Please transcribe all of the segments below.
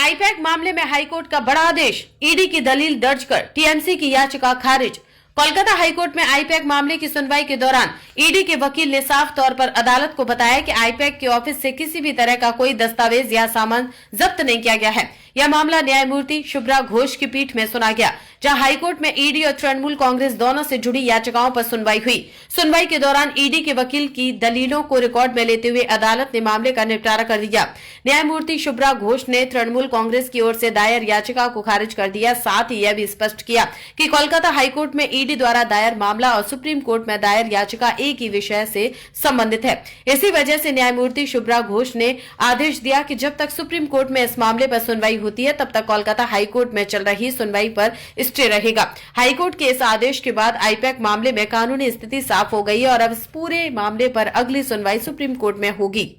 IUPAC मामले में high court का बड़ा आदेश, ईडी की दलील दर्ज कर टीएमसी की याचिका खारिज। कोलकाता हाईकोर्ट में आईपैक मामले की सुनवाई के दौरान ईडी के वकील ने साफ तौर पर अदालत को बताया कि आईपैक के ऑफिस से किसी भी तरह का कोई दस्तावेज या सामान जब्त नहीं किया गया है। यह मामला न्यायमूर्ति शुभ्रा घोष की पीठ में सुना गया, जहां हाईकोर्ट में ईडी और तृणमूल कांग्रेस दोनों से जुड़ी याचिकाओं पर सुनवाई हुई। सुनवाई के दौरान ईडी के वकील की दलीलों को रिकॉर्ड में लेते हुए अदालत ने मामले का निपटारा कर दिया। न्यायमूर्ति शुभ्रा घोष ने तृणमूल कांग्रेस की ओर से दायर याचिका को खारिज कर दिया। साथ ही यह भी स्पष्ट किया कि कोलकाता हाईकोर्ट में ईडी द्वारा दायर मामला और सुप्रीम कोर्ट में दायर याचिका एक ही विषय से संबंधित है। इसी वजह से न्यायमूर्ति शुभ्रा घोष ने आदेश दिया कि जब तक सुप्रीम कोर्ट में इस मामले पर सुनवाई होती है, तब तक कोलकाता हाईकोर्ट में चल रही सुनवाई पर स्टे रहेगा। हाईकोर्ट के इस आदेश के बाद आईपैक मामले में कानूनी स्थिति साफ हो गई है और अब इस पूरे मामले पर अगली सुनवाई सुप्रीम कोर्ट में होगी।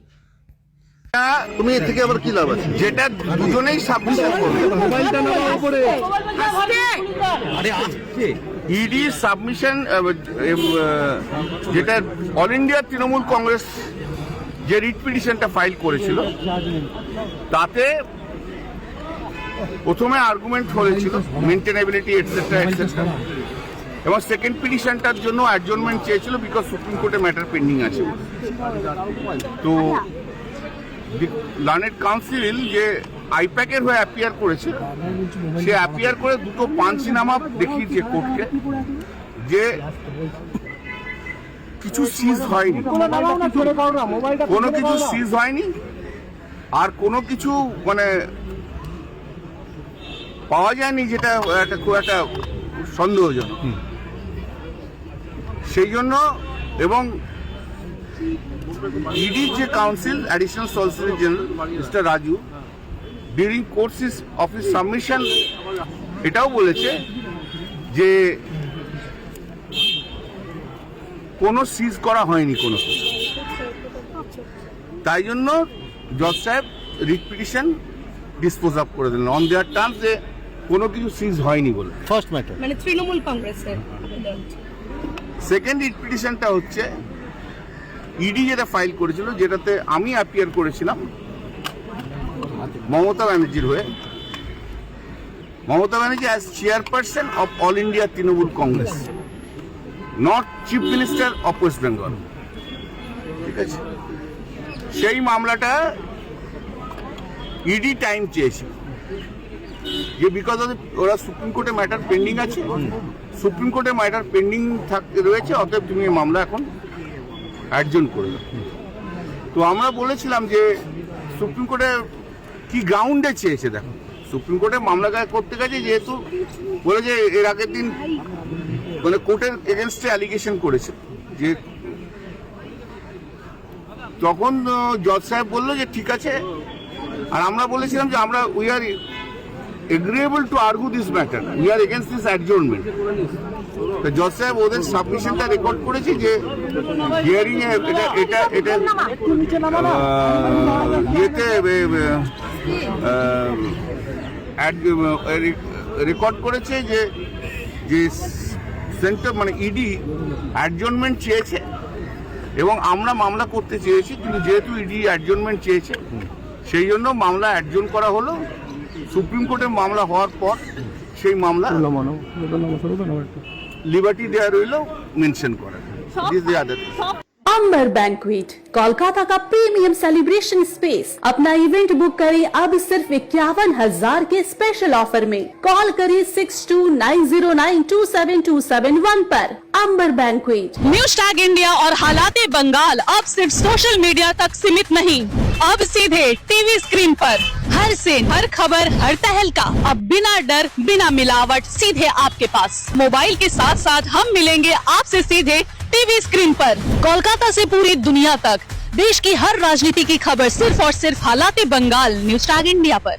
তুমি এর থেকে আবার কি লাভ আছে? যেটা দুজনেই সাবমিশন করবে। মোবাইলটা নামাও উপরে। আরে আজকে ইডি সাবমিশন যেটা অল ইন্ডিয়া তৃণমূল কংগ্রেস যে রিট পিটিশনটা ফাইল করেছিল, তাতে প্রথমে আর্গুমেন্ট হয়েছিল মেইনটেনেবিলিটি এটসেট্রা এটসেট্রা, এবং সেকেন্ড পিটিশনটার জন্য অ্যাডজর্নমেন্ট চেয়েছিল বিকজ সুপ্রিম কোর্টে ম্যাটার পেন্ডিং আছে। তো লার্নেড কাউন্সিল যে আইপ্যাকের হয়ে অ্যাপিয়ার করেছে, সে অ্যাপিয়ার করে দুটো পাঞ্চিনামা দেখিয়েছে কোর্টকে যে কিছু সিজ হয়নি, কোনো কিছু সিজ হয়নি, আর কোনো কিছু মানে পাওয়া যায়নি যেটা খুব একটা সন্দেহজনক। সেই জন্য এবং ইডির যে council additional solicitor general mister Raju during course of his submission এটাও বলেছে যে কোনো সিজ করা হয়নি কোনো কিছু। তাই জন্য জজ সাহেব রিট পিটিশন ডিসপোজ আপ করে দিলেন অন দেয়ার টার্মস যে কোনো কিছু সিজ হয়নি বলে। ফার্স্ট ম্যাটার মানে তৃণমূল কংগ্রেসের। সেকেন্ড রিট পিটিশনটা হচ্ছে ইডি যেটা ফাইল করেছিল, যেটাতে আমি অ্যাপিয়ার করেছিলাম মমতা ব্যানার্জির হয়ে। Mamata Banerjee as chairperson of all India Trinamool Congress, not chief minister of West Bengal. ঠিক আছে, সেই মামলাটা ইডি টাইম চেয়েছিল যে বিকজ অফ ওরা সুপ্রিম কোর্টে ম্যাটার পেন্ডিং আছে, সুপ্রিম কোর্টে ম্যাটার পেন্ডিং রয়েছে, অতএব তুমি এই মামলা এখন অ্যাডজন করে দাও। তো আমরা বলেছিলাম যে সুপ্রিম কোর্টে কি গ্রাউন্ডে চেয়েছে। দেখো, সুপ্রিম কোর্টে মামলা করতে গেছে যেহেতু বলেছে এর আগের দিন মানে কোর্টের এগেনস্টে অ্যালিগেশন করেছে, যে তখন জজ সাহেব বললো যে ঠিক আছে, আর আমরা বলেছিলাম যে আমরা we are agreeable to argue this matter, we are against this adjournment. তো জজ সাহেব ওদের সাবমিশনটা রেকর্ড করেছে যে হিয়ারিং এটা ইয়েতে রেকর্ড করেছে যে যে সেন্টার মানে ইডি অ্যাডজর্নমেন্ট চেয়েছে এবং আমরা মামলা করতে চেয়েছি, কিন্তু যেহেতু ইডি অ্যাডজর্নমেন্ট চেয়েছে সেই জন্য মামলা অ্যাডজর্ন করা হলো। সুপ্রিম কোর্টে মামলা হওয়ার পর সেই মামলা লিবার্টি দেওয়া রইল মেনশন করা। अंबर बैंक्वेट कोलकाता का प्रीमियम सेलिब्रेशन स्पेस। अपना इवेंट बुक करें अब सिर्फ 51,000 के स्पेशल ऑफर में। कॉल करें 6290927271 पर। अंबर बैंक्वेट। न्यूज टैग इंडिया और हालाते बंगाल अब सिर्फ सोशल मीडिया तक सीमित नहीं, अब सीधे टीवी स्क्रीन पर हर सीन, हर खबर, हर तहलका अब बिना डर, बिना मिलावट सीधे आपके पास। मोबाइल के साथ साथ हम मिलेंगे आपसे सीधे टीवी स्क्रीन पर। कोलकाता से पूरी दुनिया तक देश की हर राजनीति की खबर सिर्फ और सिर्फ हालाते बंगाल न्यूज टैग इंडिया पर।